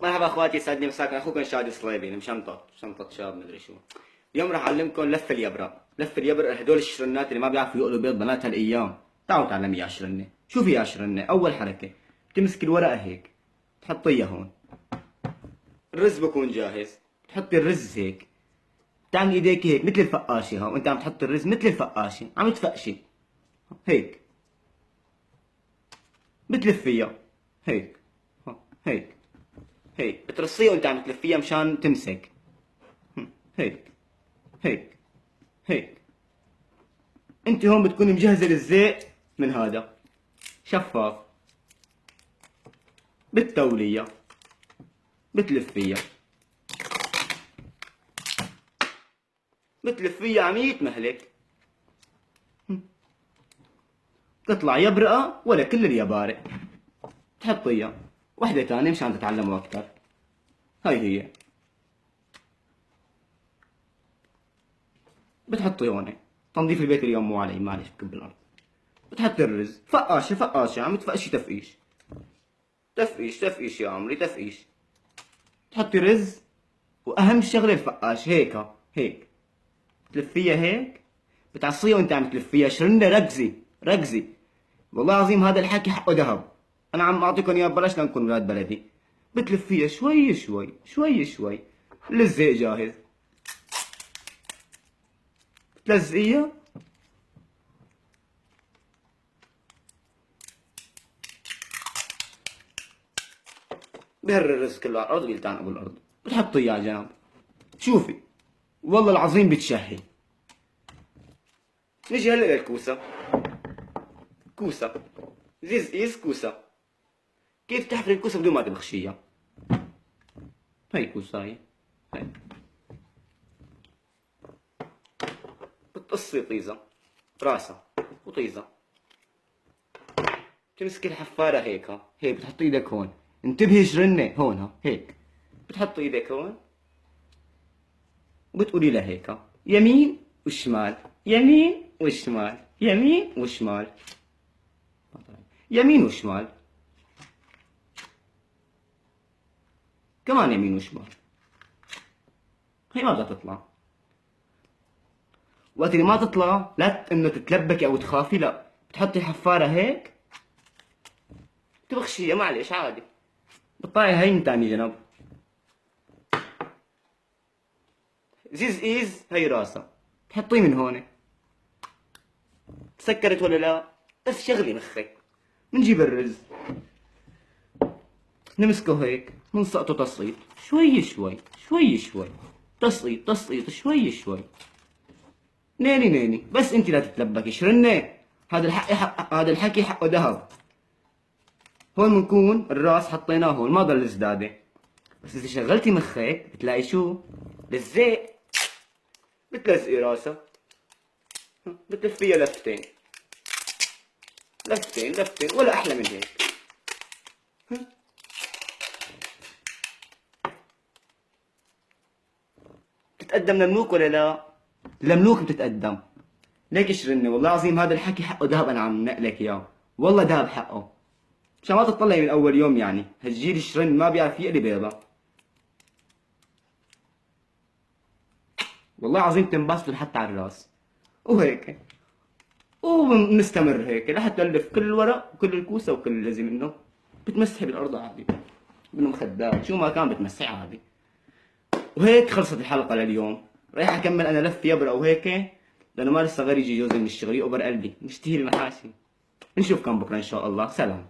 مرحبا اخواتي، يسعد لي مساكم. اخوكم شادي صليبي من شنطة شاب مدري شو. اليوم راح اعلمكم لف اليبرة. لف اليبرة هدول الشرنات اللي ما بيعرفوا يقلوا بيض بنات هالايام. تعالوا تعلم يا شرنة. شوفي يا شرنة، اول حركة بتمسك الورقة هيك تحطيها هون. الرز بكون جاهز، بتحطي الرز هيك، بتعملي ايديك هيك مثل الفقاشة. ها وانت عم تحطي الرز مثل الفقاشة عم تفقشي هيك، بتلفيها هيك. ها هيك هيك بترصيها وانت عم تلفيها مشان تمسك. هيك هيك هيك. انت هون بتكوني مجهزه للزيت من هذا شفاف، بتطوليها بتلفيها بتلفيها عمية مهلك، تطلع يبرقة ولا كل اليبارق. تحطيها وحدة تانية مشان تتعلموا أكثر. هاي هي بتحطي هون. تنظيف البيت اليوم مو علي، معلش بكب الأرض. بتحطي الرز فقاشة فقاشة، عم تفقشي تفقيش تفقيش تفقيش يا عمري تفقيش. تحطي رز، وأهم شغلة الفقاش هيك هيك تلفيها هيك، بتعصيها وانت عم تلفيها. شرنة ركزي ركزي، والله العظيم هذا الحكي حقه ذهب. أنا عم أعطيكم إياه ببلاش لنكون ولاد بلدي. بتلفيها شوي شوي شوي شوي للزيت جاهز. بتلزقيها بهر الرز كله على الأرض ويلتعن أبو الأرض. بتحطيه على جنب. شوفي والله العظيم بتشهي. نجي هلا للكوسة. كوسة زيز كوسة. كيف تحفري الكوسة بدون ما تبخشيها؟ هاي كوسة هاي بتقصي طيزة راسها وطيزة. تمسكي الحفارة هيك هيك بتحطي ايدك هون. انتبهي شرنة هون هيك. بتحطي ايدك هون وبتقولي لها هيك يمين وشمال يمين وشمال يمين وشمال يمين وشمال، كمان يمين وشمال. هي ما بدها تطلع. وقت اللي ما تطلع لا انه تتلبكي او تخافي، لا بتحطي الحفارة هيك تبخشيها معلش عادي. بتطلعي هي من تاني جنب. زيز ايز هي راسها تحطيه من هون. تسكرت ولا لا؟ بس شغلي مخك. بنجيب الرز نمسكه هيك نسقطه تسقيط شوي شوي شوي شوي. تسقيط تسقيط شوي شوي. نيني نيني بس انت لا تتلبكي شرنة. هذا الحكي حقه ذهب. هون بنكون الراس حطيناه هون ما ضل زداده. بس اذا شغلتي مخك بتلاقي شو بالزيت. بتلزقي راسها بتلفيها لفتين لفتين لفتين ولا احلى من هيك. بتتقدم لملوك ولا لا؟ لملوك بتتقدم. ليك شرنة والله العظيم هذا الحكي حقه ذهب. انا عم نقلك اياه والله ذهب حقه. مشان ما تطلعي من اول يوم يعني هالجيل الشرن ما بيعرف يقلي بيضة. والله العظيم تنبسطوا حتى على الراس وهيك. وبنستمر هيك لحتى نلف كل الورق وكل الكوسة وكل اللي منه. بتمسحي بالارض عادي بالمخدات شو ما كان بتمسحي عادي. وهيك خلصت الحلقة لليوم. رايح اكمل انا لف يبرق وهيك لانه ما لسه غير يجي جوزي من الشغل يقبر قلبي مشتهي المحاشي. نشوفكم بكره ان شاء الله. سلام.